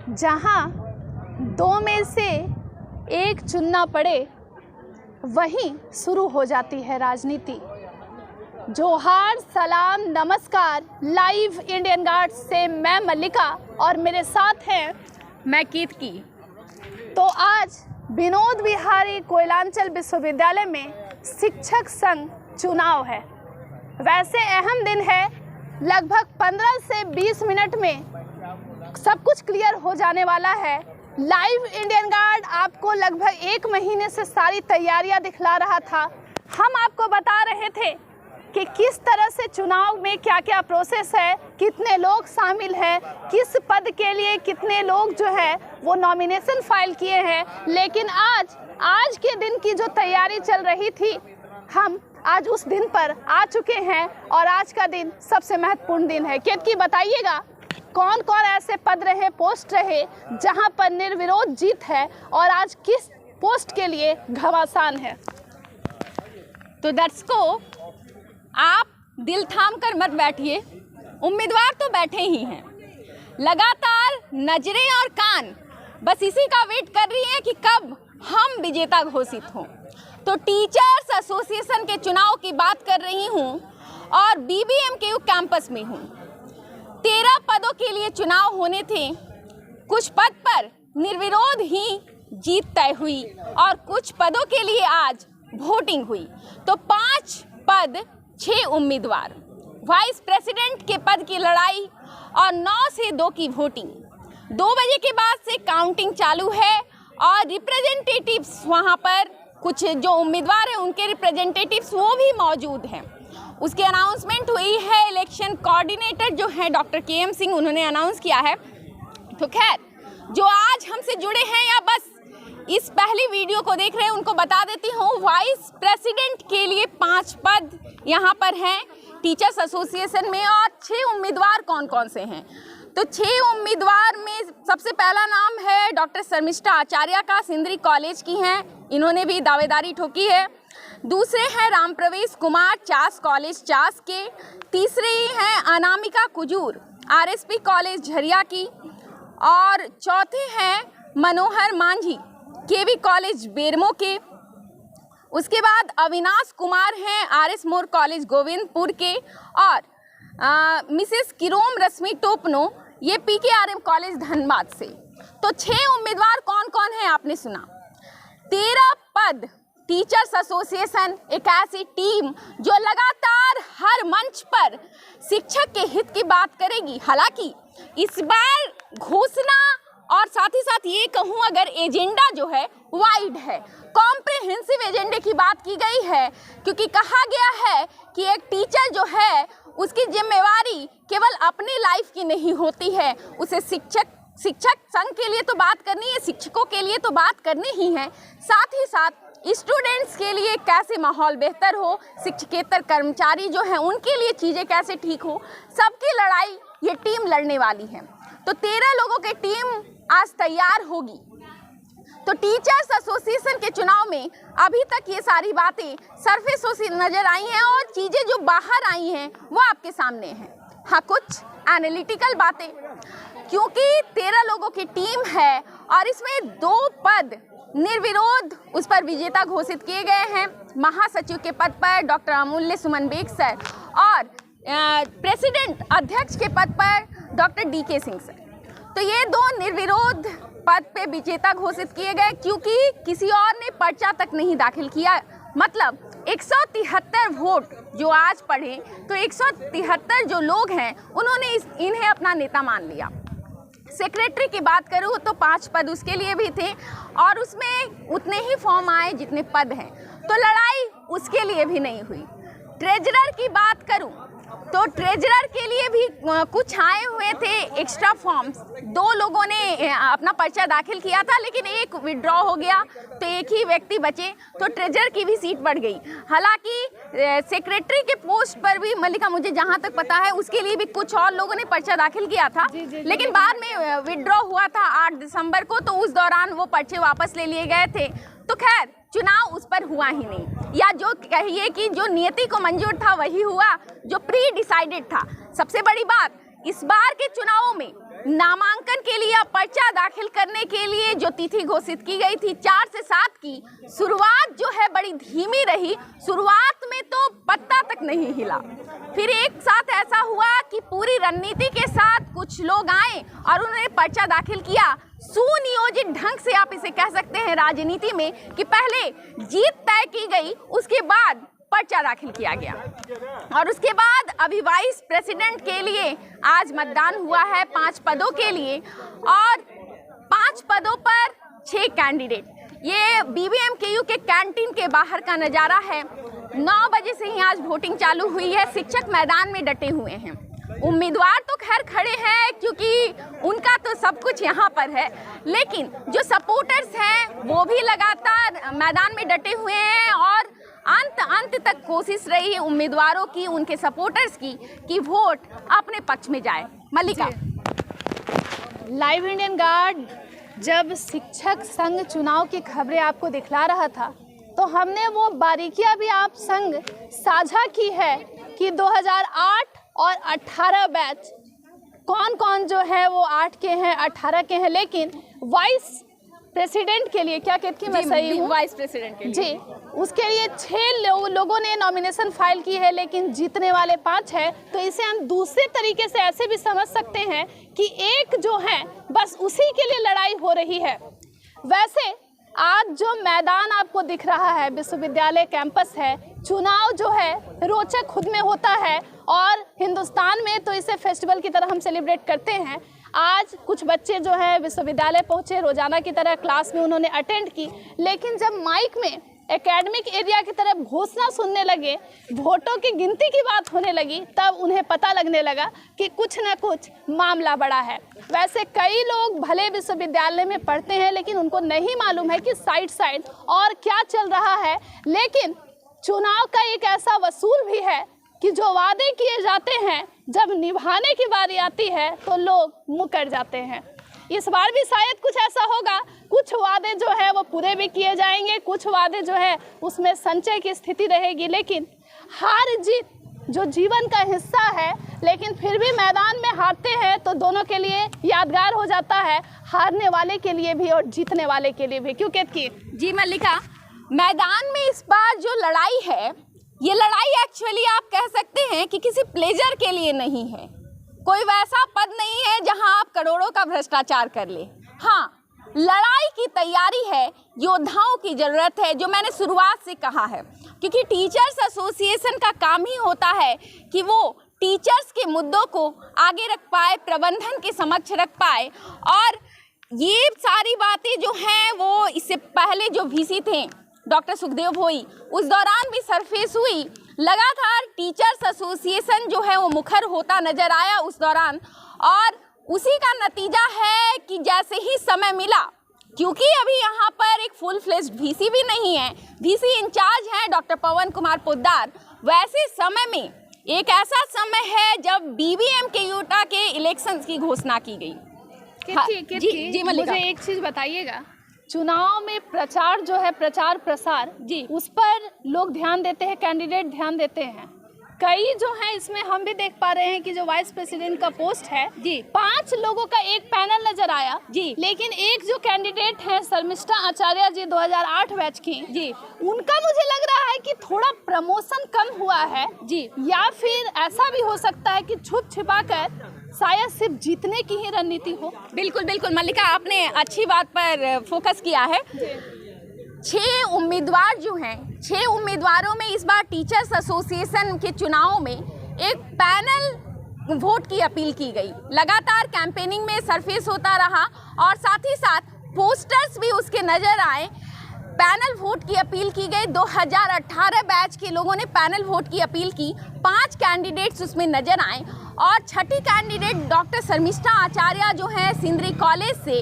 जहाँ दो में से एक चुनना पड़े, वहीं शुरू हो जाती है राजनीति। जोहार, सलाम, नमस्कार। लाइव इंडियन गार्ड से मैं मल्लिका और मेरे साथ हैं मैं कीर्ति। तो आज विनोद बिहारी कोयलांचल विश्वविद्यालय में शिक्षक संघ चुनाव है। वैसे अहम दिन है, लगभग 15 से 20 मिनट में सब कुछ क्लियर हो जाने वाला है। लाइव इंडियन गार्ड आपको लगभग 1 महीने से सारी तैयारियां दिखला रहा था। हम आपको बता रहे थे कि किस तरह से चुनाव में क्या क्या प्रोसेस है, कितने लोग शामिल हैं, किस पद के लिए कितने लोग जो है वो नॉमिनेशन फाइल किए हैं। लेकिन आज के दिन की जो तैयारी चल रही थी, हम आज उस दिन पर आ चुके हैं और आज का दिन सबसे महत्वपूर्ण दिन है। केतकी बताइएगा कौन कौन ऐसे पद रहे, पोस्ट रहे जहां पर निर्विरोध जीत है और आज किस पोस्ट के लिए घमासान है। तो दर्शकों, आप दिल थाम कर मत बैठिए, उम्मीदवार तो बैठे ही हैं। लगातार नजरें और कान बस इसी का वेट कर रही हैं कि कब हम विजेता घोषित हों। तो टीचर्स एसोसिएशन के चुनाव की बात कर रही हूं और BBMKU कैंपस में हूं। 13 पदों के लिए चुनाव होने थे। कुछ पद पर निर्विरोध ही जीत तय हुई और कुछ पदों के लिए आज वोटिंग हुई। तो 5 पद 6 उम्मीदवार, वाइस प्रेसिडेंट के पद की लड़ाई और 9 से 2 की वोटिंग। 2 बजे के बाद से काउंटिंग चालू है और रिप्रेजेंटेटिव्स वहां पर कुछ जो उम्मीदवार हैं उनके रिप्रेजेंटेटिव्स वो भी मौजूद हैं। उसकी अनाउंसमेंट हुई है। इलेक्शन कोऑर्डिनेटर जो हैं डॉक्टर KM सिंह, उन्होंने अनाउंस किया है। तो खैर, जो आज हमसे जुड़े हैं या बस इस पहली वीडियो को देख रहे हैं उनको बता देती हूँ, वाइस प्रेसिडेंट के लिए 5 पद यहाँ पर हैं टीचर्स एसोसिएशन में। और 6 उम्मीदवार कौन कौन से हैं? तो 6 उम्मीदवार में सबसे पहला नाम है डॉक्टर शर्मिष्ठा आचार्य का, सिंदरी कॉलेज की हैं, इन्होंने भी दावेदारी ठोकी है। दूसरे हैं राम प्रवेश कुमार, चास कॉलेज चास के। तीसरे हैं अनामिका कुजूर, RSP कॉलेज झरिया की। और चौथे हैं मनोहर मांझी, KV कॉलेज बेरमो के। उसके बाद अविनाश कुमार हैं RS मोर कॉलेज गोविंदपुर के। और मिसेस किरोम रश्मि टोपनो, ये PKRM कॉलेज धनबाद से। तो 6 उम्मीदवार कौन कौन है आपने सुना। 13 पद टीचर्स एसोसिएशन एक ऐसी टीम जो लगातार हर मंच पर शिक्षक के हित की बात करेगी। हालांकि इस बार घोषणा और साथ ही साथ ये कहूँ अगर एजेंडा जो है वाइड है, कॉम्प्रिहेंसिव एजेंडे की बात की गई है, क्योंकि कहा गया है कि एक टीचर जो है उसकी जिम्मेवारी केवल अपनी लाइफ की नहीं होती है, उसे शिक्षक संघ के लिए तो बात करनी है, शिक्षकों के लिए तो बात करनी ही है, साथ ही साथ स्टूडेंट्स के लिए कैसे माहौल बेहतर हो, शिक्षकेतर कर्मचारी जो हैं उनके लिए चीज़ें कैसे ठीक हो, सबकी लड़ाई ये टीम लड़ने वाली है। तो 13 लोगों की टीम आज तैयार होगी। तो टीचर्स एसोसिएशन के चुनाव में अभी तक ये सारी बातें सरफेस से नजर आई हैं और चीज़ें जो बाहर आई हैं वो आपके सामने हैं। हाँ, कुछ एनालिटिकल बातें, क्योंकि 13 लोगों की टीम है और इसमें 2 पद निर्विरोध उस पर विजेता घोषित किए गए हैं। महासचिव के पद पर डॉक्टर अमूल्य सुमन बेग सर और प्रेसिडेंट अध्यक्ष के पद पर डॉक्टर DK सिंह सर। तो ये 2 निर्विरोध पद पे विजेता घोषित किए गए, क्योंकि किसी और ने पर्चा तक नहीं दाखिल किया। मतलब 173 वोट जो आज पढ़े, तो 173 जो लोग हैं उन्होंने इन्हें अपना नेता मान लिया। सेक्रेटरी की बात करूँ तो 5 पद उसके लिए भी थे और उसमें उतने ही फॉर्म आए जितने पद हैं, तो लड़ाई उसके लिए भी नहीं हुई। ट्रेजरर की बात करूँ तो ट्रेजरर के लिए भी कुछ आए हुए थे एक्स्ट्रा फॉर्म्स। 2 लोगों ने अपना पर्चा दाखिल किया था, लेकिन एक विड्रॉ हो गया तो एक ही व्यक्ति बचे, तो ट्रेजरर की भी सीट बढ़ गई। हालांकि सेक्रेटरी के पोस्ट पर भी मल्लिका, मुझे जहां तक पता है, उसके लिए भी कुछ और लोगों ने पर्चा दाखिल किया था, लेकिन बाद में विड्रॉ हुआ था 8 दिसंबर को, तो उस दौरान वो पर्चे वापस ले लिए गए थे। तो खैर, चुनाव उस पर हुआ ही नहीं, या जो कहिए कि जो नियति को मंजूर था वही हुआ, जो प्री डिसाइडेड था। सबसे बड़ी बात, इस बार के चुनावों में नामांकन के लिए, पर्चा दाखिल करने के लिए जो तिथि घोषित की गई थी 4 से 7 की, शुरुआत जो है बड़ी धीमी रही। शुरुआत में तो पत्ता तक नहीं हिला। फिर एक साथ ऐसा हुआ कि पूरी रणनीति के साथ कुछ लोग आए और उन्होंने पर्चा दाखिल किया। सुनियोजित ढंग से आप इसे कह सकते हैं राजनीति में, कि पहले जीत तय की गई, उसके बाद पर्चा दाखिल किया गया और उसके बाद अभी वाइस प्रेसिडेंट के लिए आज मतदान हुआ है 5 पदों के लिए और 5 पदों पर 6 कैंडिडेट। ये BBMKU के कैंटीन के बाहर का नज़ारा है। 9 बजे से ही आज वोटिंग चालू हुई है। शिक्षक मैदान में डटे हुए हैं। उम्मीदवार तो खैर खड़े हैं क्योंकि उनका तो सब कुछ यहाँ पर है, लेकिन जो सपोर्टर्स हैं वो भी लगातार मैदान में डटे हुए हैं और अंत तक कोशिश रही है उम्मीदवारों की, उनके सपोर्टर्स की, कि वोट अपने पक्ष में जाए। मल्लिका, लाइव इंडियन गार्ड जब शिक्षक संघ चुनाव की खबरें आपको दिखला रहा था तो हमने वो बारीकियां भी आप संग साझा की है कि 2008 और 18 बैच कौन कौन जो है वो 8 के हैं, 18 के हैं, लेकिन वाइस प्रेसिडेंट के लिए, क्या कहती मैं सही हूँ, वाइस प्रेसिडेंट के लिए जी, उसके लिए 6 लोगों ने नॉमिनेशन फाइल की है, लेकिन जीतने वाले 5 है। तो इसे हम दूसरे तरीके से ऐसे भी समझ सकते हैं कि एक जो है बस उसी के लिए लड़ाई हो रही है। वैसे आज जो मैदान आपको दिख रहा है विश्वविद्यालय कैंपस है, चुनाव जो है रोचक खुद में होता है और हिंदुस्तान में तो इसे फेस्टिवल की तरह हम सेलिब्रेट करते हैं। आज कुछ बच्चे जो है विश्वविद्यालय पहुंचे, रोजाना की तरह क्लास में उन्होंने अटेंड की, लेकिन जब माइक में एकेडमिक एरिया की तरफ घोषणा सुनने लगे, वोटों की गिनती की बात होने लगी, तब उन्हें पता लगने लगा कि कुछ न कुछ मामला बड़ा है। वैसे कई लोग भले विश्वविद्यालय में पढ़ते हैं, लेकिन उनको नहीं मालूम है कि साइड और क्या चल रहा है। लेकिन चुनाव का एक ऐसा वसूल भी है कि जो वादे किए जाते हैं, जब निभाने की बारी आती है तो लोग मुकर जाते हैं। इस बार भी शायद कुछ ऐसा होगा, कुछ वादे जो है वो पूरे भी किए जाएंगे, कुछ वादे जो है उसमें संचय की स्थिति रहेगी। लेकिन हार जीत जो जीवन का हिस्सा है, लेकिन फिर भी मैदान में हारते हैं तो दोनों के लिए यादगार हो जाता है, हारने वाले के लिए भी और जीतने वाले के लिए भी। क्यों केतकी? जी मल्लिका, मैदान में इस बार जो लड़ाई है, ये लड़ाई एक्चुअली आप कह सकते हैं कि किसी प्लेजर के लिए नहीं है। कोई वैसा पद नहीं है जहां आप करोड़ों का भ्रष्टाचार कर ले। हाँ, लड़ाई की तैयारी है, योद्धाओं की ज़रूरत है, जो मैंने शुरुआत से कहा है, क्योंकि टीचर्स एसोसिएशन का काम ही होता है कि वो टीचर्स के मुद्दों को आगे रख पाए, प्रबंधन के समक्ष रख पाए। और ये सारी बातें जो हैं वो इससे पहले जो VC थे डॉक्टर सुखदेव भोई, उस दौरान भी सरफेस हुई। लगातार टीचर्स एसोसिएशन जो है वो मुखर होता नजर आया उस दौरान, और उसी का नतीजा है कि जैसे ही समय मिला, क्योंकि अभी यहाँ पर एक फुल फ्लेज्ड VC भी नहीं है, VC इंचार्ज हैं डॉक्टर पवन कुमार पोद्दार, वैसे समय में एक ऐसा समय है जब BBMKU के इलेक्शंस की घोषणा की गई। जी मल्लिका, मुझे एक चीज़ बताइएगा, चुनाव में प्रचार जो है, प्रचार प्रसार जी, उस पर लोग ध्यान देते हैं, कैंडिडेट ध्यान देते हैं। कई जो हैं इसमें हम भी देख पा रहे हैं कि जो वाइस प्रेसिडेंट का पोस्ट है जी, 5 लोगों का एक पैनल नजर आया जी, लेकिन एक जो कैंडिडेट है शर्मिष्ठा आचार्य जी 2008 बैच की जी, उनका मुझे लग रहा है कि थोड़ा प्रमोशन कम हुआ है जी, या फिर ऐसा भी हो सकता है कि छुप छिपा कर शायद सिर्फ जीतने की ही रणनीति हो। बिल्कुल बिल्कुल मल्लिका, आपने अच्छी बात पर फोकस किया है। 6 उम्मीदवार जो हैं, 6 उम्मीदवारों में इस बार टीचर्स एसोसिएशन के चुनावों में एक पैनल वोट की अपील की गई। लगातार कैंपेनिंग में सरफेस होता रहा और साथ ही साथ पोस्टर्स भी उसके नज़र आए। पैनल वोट की अपील की गई। 2018 बैच के लोगों ने पैनल वोट की अपील की। 5 कैंडिडेट्स उसमें नज़र आए और छठी कैंडिडेट डॉक्टर शर्मिष्ठा आचार्य जो हैं सिंदरी कॉलेज से,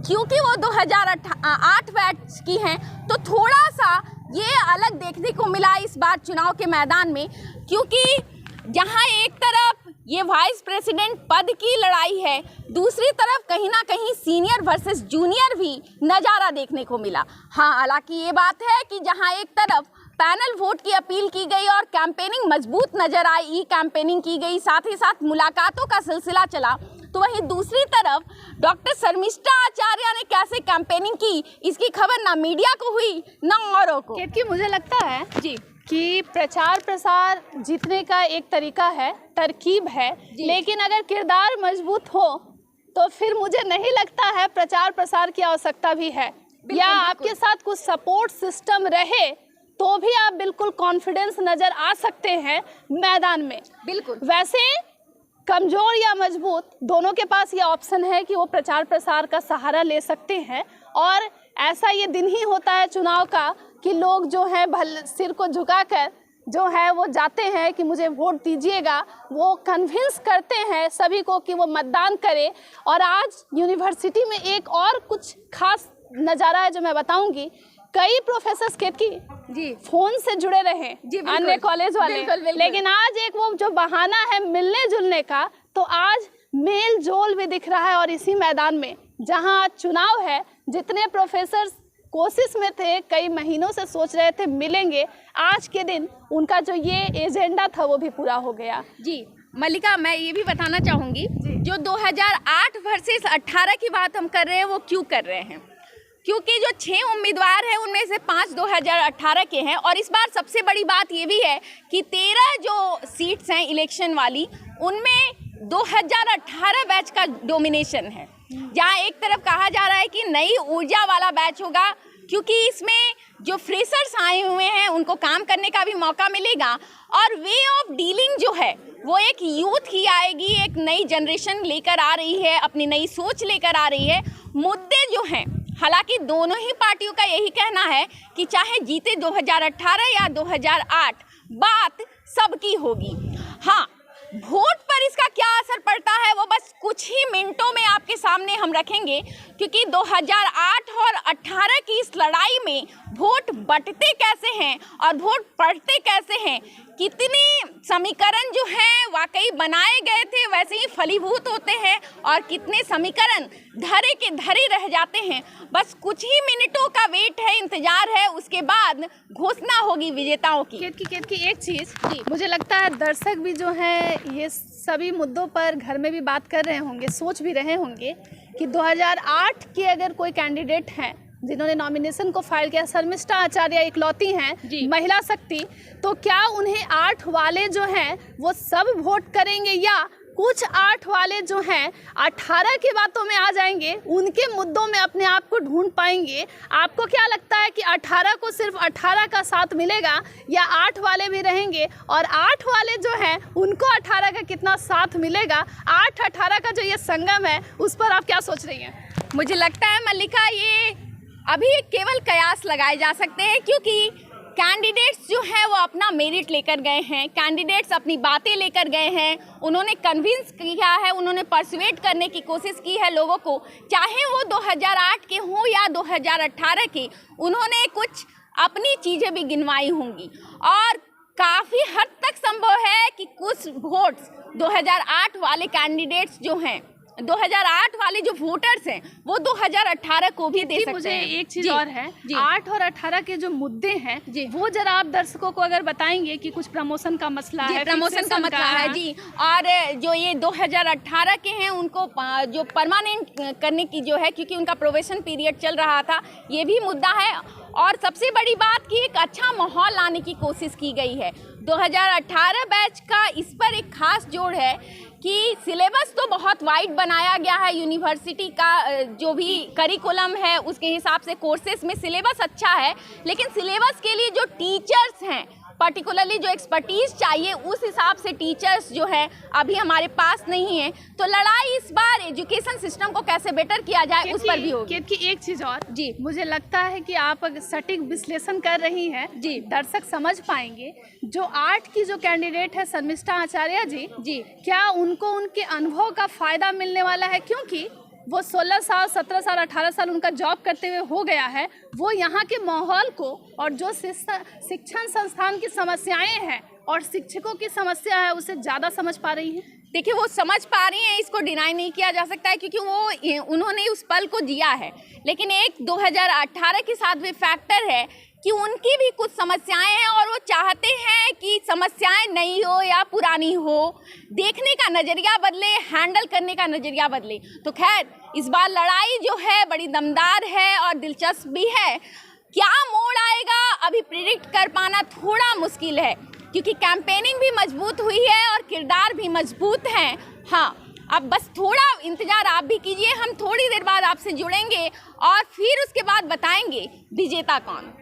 क्योंकि वो 2008 बैच की हैं, तो थोड़ा सा ये अलग देखने को मिला इस बार चुनाव के मैदान में, क्योंकि जहां एक तरफ ये वाइस प्रेसिडेंट पद की लड़ाई है, दूसरी तरफ कहीं ना कहीं सीनियर वर्सेस जूनियर भी नज़ारा देखने को मिला। हाँ, हालांकि ये बात है कि जहां एक तरफ पैनल वोट की अपील की गई और कैंपेनिंग मजबूत नजर आई, ई कैंपेनिंग की गई, साथ ही साथ मुलाकातों का सिलसिला चला। तो वहीं दूसरी तरफ डॉक्टर शर्मिष्ठा आचार्य ने कैसे कैंपेनिंग की, इसकी खबर ना मीडिया को हुई ना औरों को। क्योंकि मुझे लगता है जी कि प्रचार प्रसार जीतने का एक तरीका है, तरकीब है, लेकिन अगर किरदार मजबूत हो तो फिर मुझे नहीं लगता है प्रचार प्रसार की आवश्यकता भी है। या आपके साथ कुछ सपोर्ट सिस्टम रहे तो भी आप बिल्कुल कॉन्फिडेंस नज़र आ सकते हैं मैदान में। बिल्कुल। वैसे कमज़ोर या मजबूत दोनों के पास ये ऑप्शन है कि वो प्रचार प्रसार का सहारा ले सकते हैं। और ऐसा ये दिन ही होता है चुनाव का कि लोग जो है सिर को झुकाकर जो है वो जाते हैं कि मुझे वोट दीजिएगा, वो कन्विंस करते हैं सभी को कि वो मतदान करें। और आज यूनिवर्सिटी में एक और कुछ खास नज़ारा है जो मैं बताऊंगी। कई प्रोफेसर केतकी जी फोन से जुड़े रहे अन्य कॉलेज वाले, बिल्कुल। लेकिन आज एक वो जो बहाना है मिलने जुलने का, तो आज मेल जोल भी दिख रहा है। और इसी मैदान में जहां आज चुनाव है, जितने प्रोफेसर कोशिश में थे, कई महीनों से सोच रहे थे मिलेंगे, आज के दिन उनका जो ये एजेंडा था वो भी पूरा हो गया। जी मल्लिका, मैं ये भी बताना चाहूँगी, जो 2008 वर्सेस 18 की बात हम कर रहे हैं वो क्यों कर रहे हैं, क्योंकि जो 6 उम्मीदवार हैं उनमें से 5 2018 के हैं। और इस बार सबसे बड़ी बात ये भी है कि 13 जो सीट्स हैं इलेक्शन वाली, उनमें 2018 बैच का डोमिनेशन है। जहाँ एक तरफ कहा जा रहा है कि नई ऊर्जा वाला बैच होगा, क्योंकि इसमें जो फ्रेशर्स आए हुए हैं उनको काम करने का भी मौका मिलेगा। और वे ऑफ डीलिंग जो है वो एक यूथ ही आएगी, एक नई जनरेशन लेकर आ रही है, अपनी नई सोच लेकर आ रही है। मुद्दे जो हैं, हालांकि दोनों ही पार्टियों का यही कहना है कि चाहे जीते 2018 या 2008, बात सबकी होगी। हाँ, वोट पर इसका क्या असर पड़ता है वो बस कुछ ही मिनटों में आपके सामने हम रखेंगे, क्योंकि 2008 और 18 की इस लड़ाई में वोट बंटते कैसे हैं और वोट पड़ते कैसे हैं, कितने समीकरण जो हैं वाकई बनाए गए थे वैसे ही फलीभूत होते हैं और कितने समीकरण धरे के धरे रह जाते हैं। बस कुछ ही मिनटों का वेट है, इंतजार है, उसके बाद घोषणा होगी विजेताओं की। केतकी एक चीज़ मुझे लगता है दर्शक भी जो है ये सभी मुद्दों पर घर में भी बात कर रहे होंगे, सोच भी रहे होंगे कि 2008 के अगर कोई कैंडिडेट हैं जिन्होंने नॉमिनेशन को फाइल किया, शर्मिष्ठा आचार्य इकलौती हैं महिला शक्ति, तो क्या उन्हें 8 वाले जो हैं वो सब वोट करेंगे या कुछ 8 वाले जो हैं 18 की बातों में आ जाएंगे, उनके मुद्दों में अपने आप को ढूंढ पाएंगे? आपको क्या लगता है कि 18 को सिर्फ 18 का साथ मिलेगा या 8 वाले भी रहेंगे? और 8 वाले जो हैं उनको 18 का कितना साथ मिलेगा? 8-18 का जो ये संगम है उस पर आप क्या सोच रही हैं? मुझे लगता है मल्लिका, ये अभी केवल कयास लगाए जा सकते हैं, क्योंकि कैंडिडेट्स जो हैं वो अपना मेरिट लेकर गए हैं, कैंडिडेट्स अपनी बातें लेकर गए हैं, उन्होंने कन्विंस किया है, उन्होंने परसुएट करने की कोशिश की है लोगों को, चाहे वो 2008 के हों या 2018 के, उन्होंने कुछ अपनी चीज़ें भी गिनवाई होंगी। और काफ़ी हद तक संभव है कि कुछ वोट्स 2008 वाले कैंडिडेट्स जो हैं, 2008 वाले जो वोटर्स हैं वो 2018 को भी दे सकते मुझे हैं। एक चीज़ और है, 8 और 18 के जो मुद्दे हैं वो जरा आप दर्शकों को अगर बताएंगे कि कुछ प्रमोशन का मसला है, प्रमोशन का मसला है जी, और जो ये 2018 के हैं उनको जो परमानेंट करने की जो है, क्योंकि उनका प्रोबेशन पीरियड चल रहा था, ये भी मुद्दा है। और सबसे बड़ी बात कि एक अच्छा माहौल लाने की कोशिश की गई है। 2018 बैच का इस पर एक खास जोड़ है कि सिलेबस तो बहुत वाइड बनाया गया है, यूनिवर्सिटी का जो भी करिकुलम है उसके हिसाब से कोर्सेज में सिलेबस अच्छा है, लेकिन सिलेबस के लिए जो टीचर्स हैं, पर्टिकुलरली जो एक्सपर्टीज चाहिए, उस हिसाब से टीचर्स जो है अभी हमारे पास नहीं है। तो लड़ाई इस बार एजुकेशन सिस्टम को कैसे बेटर किया जाए उस पर भी होगी। कि एक चीज़ और मुझे लगता है कि आप सटीक विश्लेषण कर रही हैं, दर्शक समझ पाएंगे। जो 8 की जो कैंडिडेट है शर्मिष्ठा आचार्य जी, क्या उनको उनके अनुभव का फ़ायदा मिलने वाला है? क्योंकि वो 16 साल 17 साल 18 साल उनका जॉब करते हुए हो गया है, वो यहाँ के माहौल को और जो शिक्षण संस्थान की समस्याएं हैं और शिक्षकों की समस्या है उसे ज़्यादा समझ पा रही हैं। देखिए, वो समझ पा रही हैं, इसको डिनाई नहीं किया जा सकता है, क्योंकि उन्होंने उस पल को जिया है। लेकिन एक 2018 के साथ भी फैक्टर है कि उनकी भी कुछ समस्याएं हैं और वो चाहते हैं कि समस्याएं नई हो या पुरानी हो, देखने का नज़रिया बदले, हैंडल करने का नज़रिया बदले। तो खैर इस बार लड़ाई जो है बड़ी दमदार है और दिलचस्प भी है। क्या मोड़ आएगा अभी प्रिडिक्ट कर पाना थोड़ा मुश्किल है, क्योंकि कैंपेनिंग भी मजबूत हुई है और किरदार भी मजबूत हैं। हाँ, अब बस थोड़ा इंतज़ार आप भी कीजिए, हम थोड़ी देर बाद आपसे जुड़ेंगे और फिर उसके बाद बताएंगे विजेता कौन।